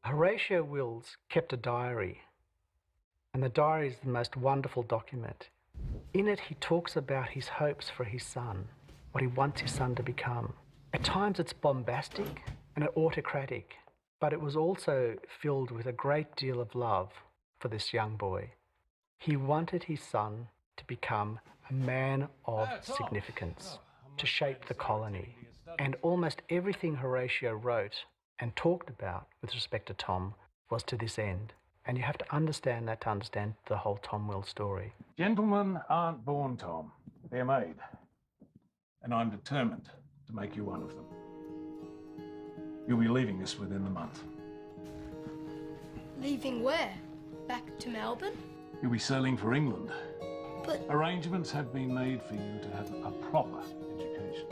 Horatio Wills kept a diary, and the diary is the most wonderful document. In it, he talks about his hopes for his son, what he wants his son to become. At times it's bombastic and autocratic, but it was also filled with a great deal of love for this young boy. He wanted his son to become a man of significance, to shape the colony. And almost everything Horatio wrote and talked about with respect to Tom was to this end. And you have to understand that to understand the whole Tom Wills story. Gentlemen aren't born, Tom. They're made. And I'm determined to make you one of them. You'll be leaving us within the month. Leaving where? Back to Melbourne? You'll be sailing for England. But... Arrangements have been made for you to have a proper education.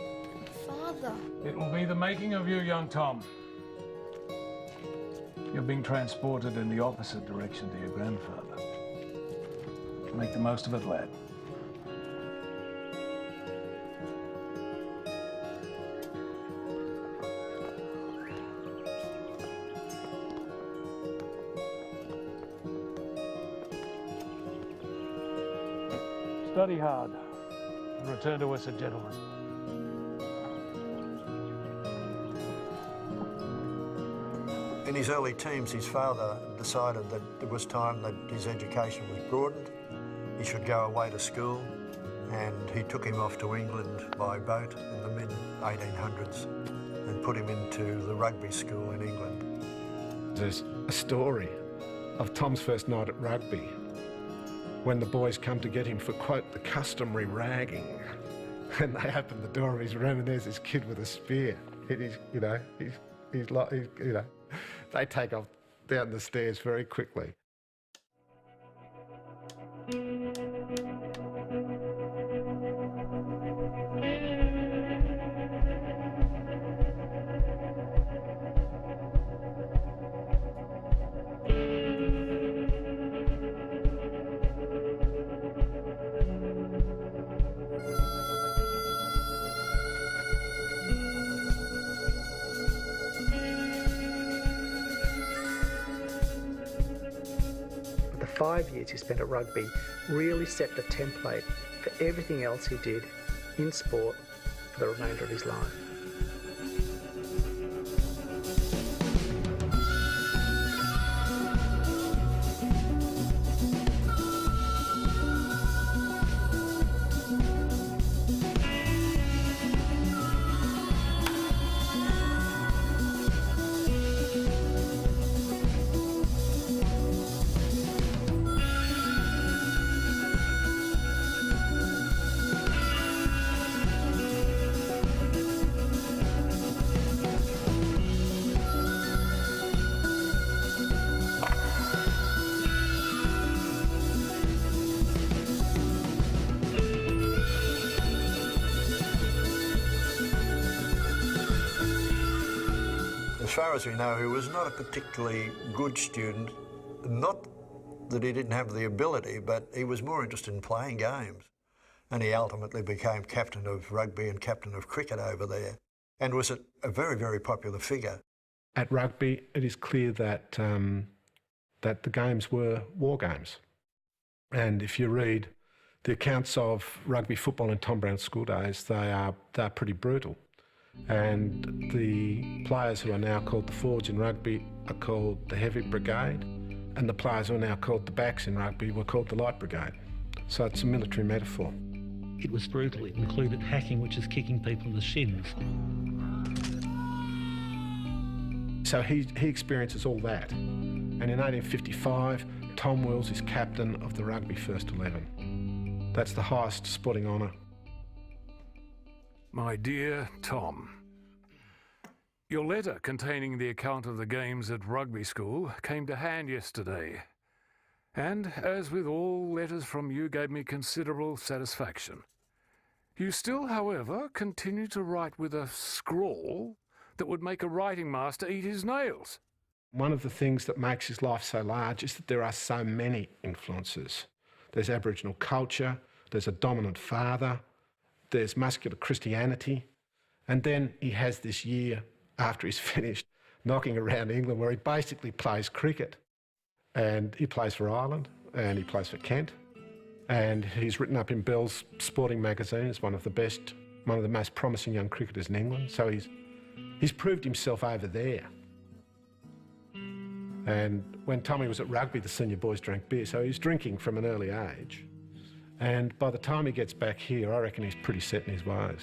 Father... It will be the making of you, young Tom. You're being transported in the opposite direction to your grandfather. Make the most of it, lad. Study hard and return to us a gentleman. In his early teens, his father decided that it was time that his education was broadened. He should go away to school, and he took him off to England by boat in the mid-1800s and put him into the rugby school in England. There's a story of Tom's first night at rugby when the boys come to get him for, quote, the customary ragging. And they open the door of his room and there's this kid with a spear. And he's like, they take off down the stairs very quickly. The 5 years he spent at rugby really set the template for everything else he did in sport for the remainder of his life. As far as we know, he was not a particularly good student. Not that he didn't have the ability, but he was more interested in playing games. And he ultimately became captain of rugby and captain of cricket over there, and was a very, very popular figure. At rugby, it is clear that that the games were war games. And if you read the accounts of rugby football in Tom Brown's school days, they're pretty brutal. And the players who are now called the forwards in rugby are called the heavy brigade, and the players who are now called the backs in rugby were called the light brigade. So it's a military metaphor. It was brutal. It included hacking, which is kicking people in the shins. So he experiences all that. And in 1855, Tom Wills is captain of the rugby first 11. That's the highest sporting honour. My dear Tom, your letter containing the account of the games at rugby school came to hand yesterday, and, as with all letters from you, gave me considerable satisfaction. You still, however, continue to write with a scrawl that would make a writing master eat his nails. One of the things that makes his life so large is that there are so many influences. There's Aboriginal culture, there's a dominant father, there's muscular Christianity, and then he has this year after he's finished knocking around England, where he basically plays cricket. And he plays for Ireland, and he plays for Kent. And he's written up in Bell's Sporting Magazine as one of the most promising young cricketers in England. So he's proved himself over there. And when Tommy was at rugby, the senior boys drank beer, so he's drinking from an early age. And by the time he gets back here, I reckon he's pretty set in his ways.